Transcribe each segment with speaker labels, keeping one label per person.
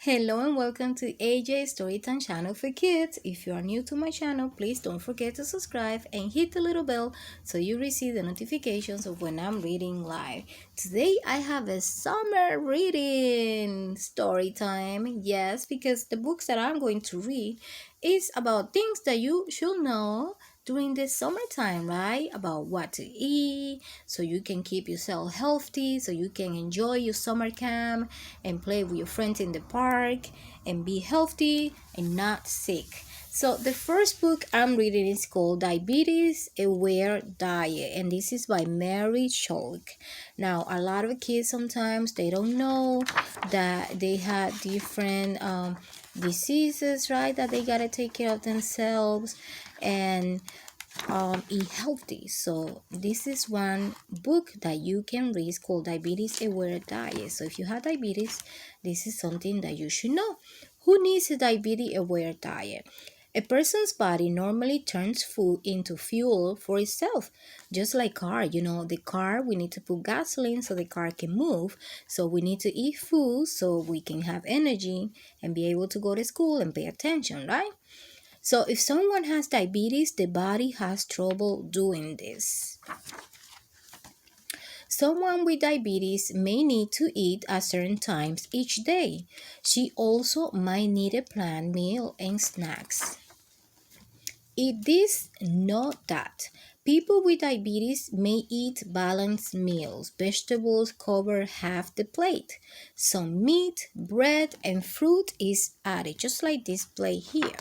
Speaker 1: Hello and welcome to AJ Storytime channel for kids. If you are new to my channel, please don't forget to subscribe and hit the little bell so you receive the notifications of when I'm reading live. Today I have a summer reading story time. Yes, because the books that I'm going to read is about things that you should know during the summertime, right? About what to eat so you can keep yourself healthy, so you can enjoy your summer camp and play with your friends in the park and be healthy and not sick. So the first book I'm reading is called Diabetes Aware Diet, and this is by Mary Shulk. Now, a lot of kids sometimes they don't know that they have different diseases, right? That they gotta take care of themselves and eat healthy. So this is one book that you can read. It's called Diabetes Aware Diet. So if you have diabetes, this is something that you should know. Who needs a diabetes aware diet? A person's body normally turns food into fuel for itself, just like car. The car, we need to put gasoline so the car can move. So we need to eat food so we can have energy and be able to go to school and pay attention, right? So if someone has diabetes, the body has trouble doing this. Someone with diabetes may need to eat at certain times each day. She also might need a planned meal and snacks. Eat this, not that. People with diabetes may eat balanced meals. Vegetables cover half the plate. Some meat, bread, and fruit is added, just like this plate here.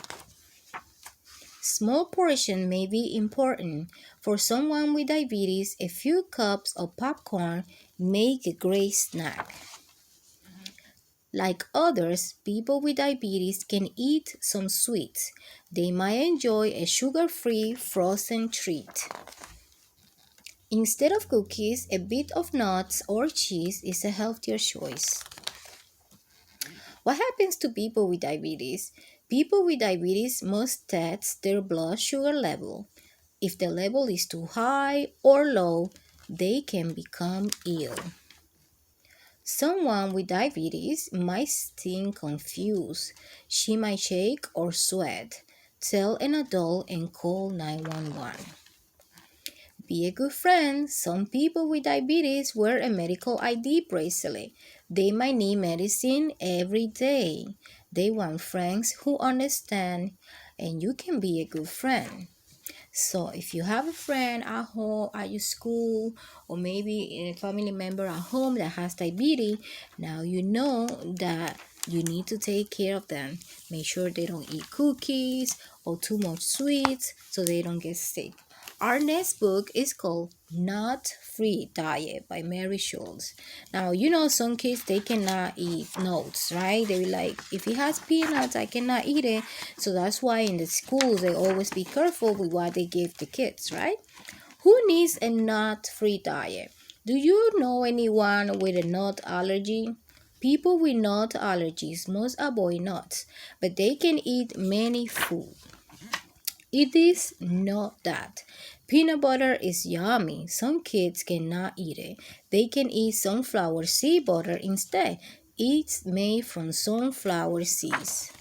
Speaker 1: Small portion may be important. For someone with diabetes, a few cups of popcorn make a great snack. Like others, people with diabetes can eat some sweets. They might enjoy a sugar-free frozen treat. Instead of cookies, a bit of nuts or cheese is a healthier choice. What happens to people with diabetes? People with diabetes must test their blood sugar level. If the level is too high or low, they can become ill. Someone with diabetes might seem confused. She might shake or sweat. Tell an adult and call 911. Be a good friend. Some people with diabetes wear a medical ID bracelet. They might need medicine every day. They want friends who understand, and you can be a good friend. So if you have a friend at home, at your school, or maybe a family member at home that has diabetes, now you know that you need to take care of them. Make sure they don't eat cookies or too much sweets so they don't get sick. Our next book is called Nut Free Diet by Mary Schultz. Now, some kids, they cannot eat nuts, right? They be like, if it has peanuts, I cannot eat it. So that's why in the schools, they always be careful with what they give the kids, right? Who needs a nut-free diet? Do you know anyone with a nut allergy? People with nut allergies must avoid nuts, but they can eat many food. It is not that. Peanut butter is yummy. Some kids cannot eat it. They can eat sunflower seed butter instead. It's made from sunflower seeds.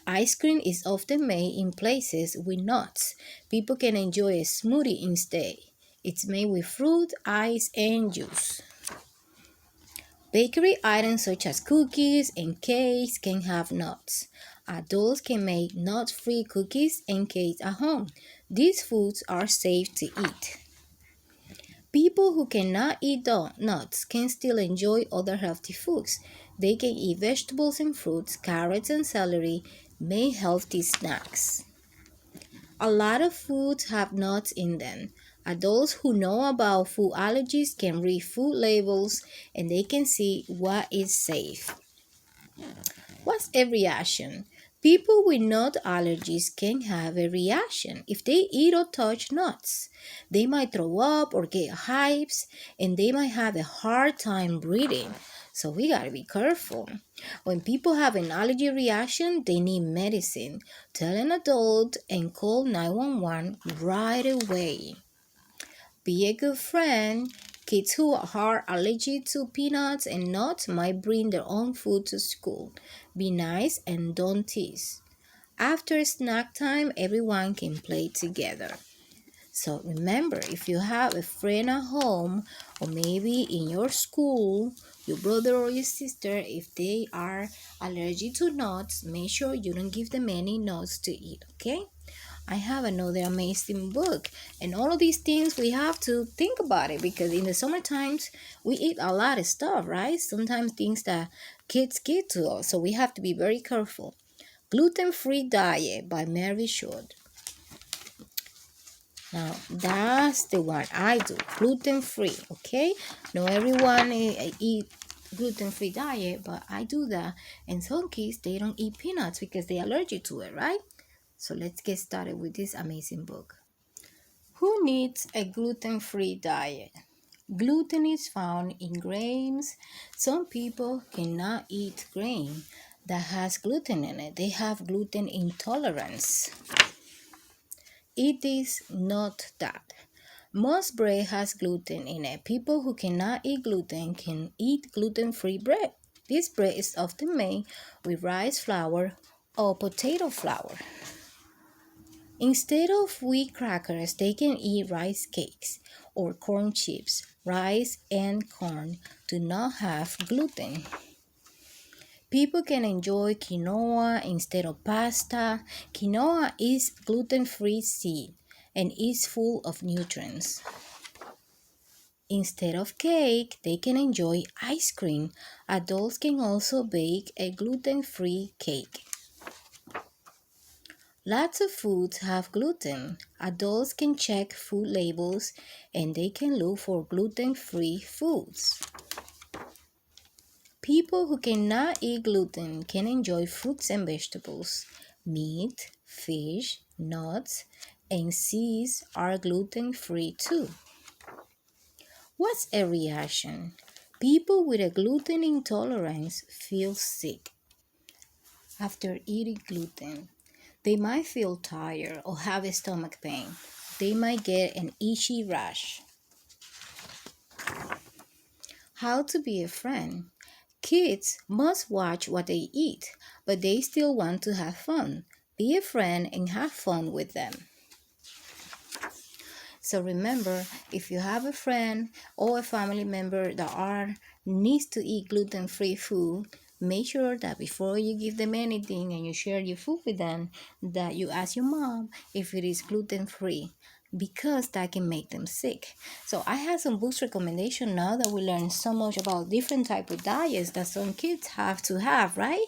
Speaker 1: Ice cream is often made in places with nuts. People can enjoy a smoothie instead. It's made with fruit, ice, and juice. Bakery items such as cookies and cakes can have nuts. Adults can make nut-free cookies and cakes at home. These foods are safe to eat. People who cannot eat nuts can still enjoy other healthy foods. They can eat vegetables and fruits, carrots and celery, make healthy snacks. A lot of foods have nuts in them. Adults who know about food allergies can read food labels and they can see what is safe. What's a reaction? People with nut allergies can have a reaction if they eat or touch nuts. They might throw up or get hives, and they might have a hard time breathing. So we gotta be careful. When people have an allergy reaction, they need medicine. Tell an adult and call 911 right away. Be a good friend. Kids who are allergic to peanuts and nuts might bring their own food to school. Be nice and don't tease. After snack time, everyone can play together. So remember, if you have a friend at home or maybe in your school, your brother or your sister, if they are allergic to nuts, make sure you don't give them any nuts to eat, okay? I have another amazing book, and all of these things we have to think about it because in the summer times we eat a lot of stuff, right? Sometimes things that kids give to us, so we have to be very careful. Gluten-free Diet by Mary Short. Now that's the one I do, gluten-free, okay? Not everyone eat gluten-free diet, but I do that. And some kids, they don't eat peanuts because they're allergic to it, right? So let's get started with this amazing book. Who needs a gluten-free diet? Gluten is found in grains. Some people cannot eat grain that has gluten in it. They have gluten intolerance. It is not that. Most bread has gluten in it. People who cannot eat gluten can eat gluten-free bread. This bread is often made with rice flour or potato flour. Instead of wheat crackers, they can eat rice cakes or corn chips. Rice and corn do not have gluten. People can enjoy quinoa instead of pasta. Quinoa is gluten-free seed and is full of nutrients. Instead of cake, they can enjoy ice cream. Adults can also bake a gluten-free cake. Lots of foods have gluten. Adults can check food labels and they can look for gluten-free foods. People who cannot eat gluten can enjoy fruits and vegetables. Meat, fish, nuts, and seeds are gluten-free too. What's a reaction? People with a gluten intolerance feel sick after eating gluten. They might feel tired or have a stomach pain. They might get an itchy rash. How to be a friend? Kids must watch what they eat, but they still want to have fun. Be a friend and have fun with them. So remember, if you have a friend or a family member that needs to eat gluten-free food, make sure that before you give them anything and you share your food with them, that you ask your mom if it is gluten-free because that can make them sick. So I have some books recommendation now that we learn so much about different type of diets that some kids have to have, right?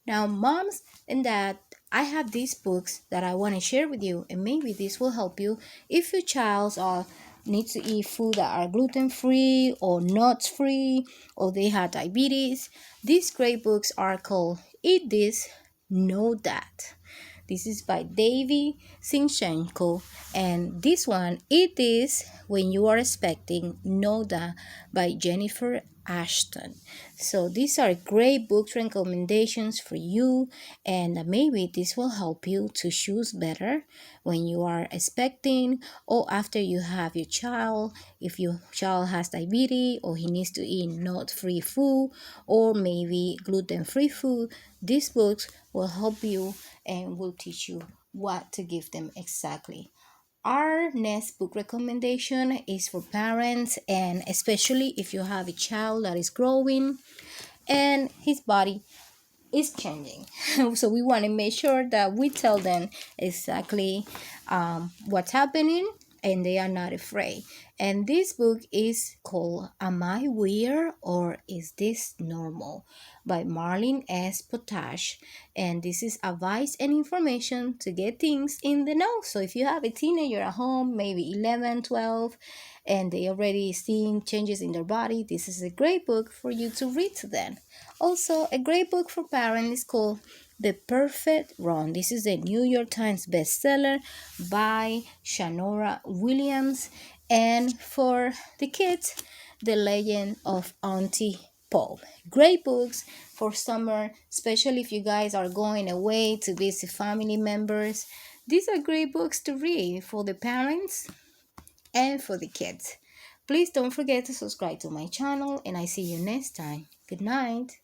Speaker 1: Now, moms and dad, I have these books that I want to share with you, and maybe this will help you if your child needs to eat food that are gluten free or nuts free, or they have diabetes. These great books are called Eat This, Know That. This is by Davy Sinchenko, and this one, It Is When You Are Expecting Know That by Jennifer Ashton. So these are great book recommendations for you, and maybe this will help you to choose better when you are expecting or after you have your child. If your child has diabetes or he needs to eat nut-free food or maybe gluten-free food, these books will help you and will teach you what to give them exactly. Our next book recommendation is for parents, and especially if you have a child that is growing and his body is changing. So we want to make sure that we tell them exactly what's happening and they are not afraid. And this book is called Am I Weird or Is This Normal by Marlene S. Potash. And this is advice and information to get things in the know. So if you have a teenager at home, maybe 11, 12, and they already seeing changes in their body, this is a great book for you to read to them. Also, a great book for parents is called The Perfect Run. This is a New York Times bestseller by Shanora Williams. And for the kids, The Legend of Auntie Paul. Great books for summer, especially if you guys are going away to visit family members. These are great books to read for the parents and for the kids. Please don't forget to subscribe to my channel, and I see you next time. Good night.